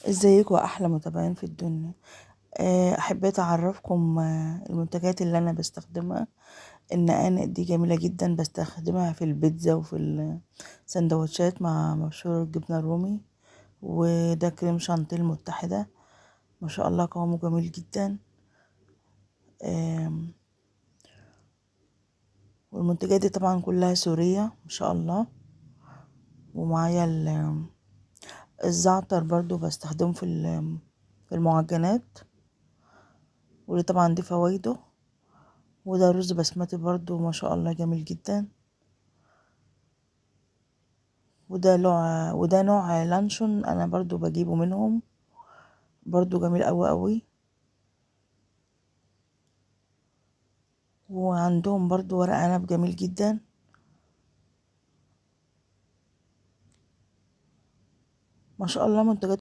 ازيكم احلى متابعين في الدنيا. حبيت اعرفكم المنتجات اللي انا بستخدمها. النقانق دي جميله جدا، بستخدمها في البيتزا وفي السندوتشات مع مبشور الجبنه الرومي. وده كريم شانتيه المتحده، ما شاء الله قوامه جميل جدا. آم، والمنتجات دي طبعا كلها سوريه ما شاء الله. ومعايا الزعتر برضو بستخدمه في المعجنات، واللي طبعا دي فوائده. وده رز بسمتي برضو ما شاء الله جميل جدا. وده نوع لانشون انا برضو بجيبه منهم، برضو جميل قوي قوي. وعندهم برضو ورق عنب جميل جدا. ما شاء الله منتجات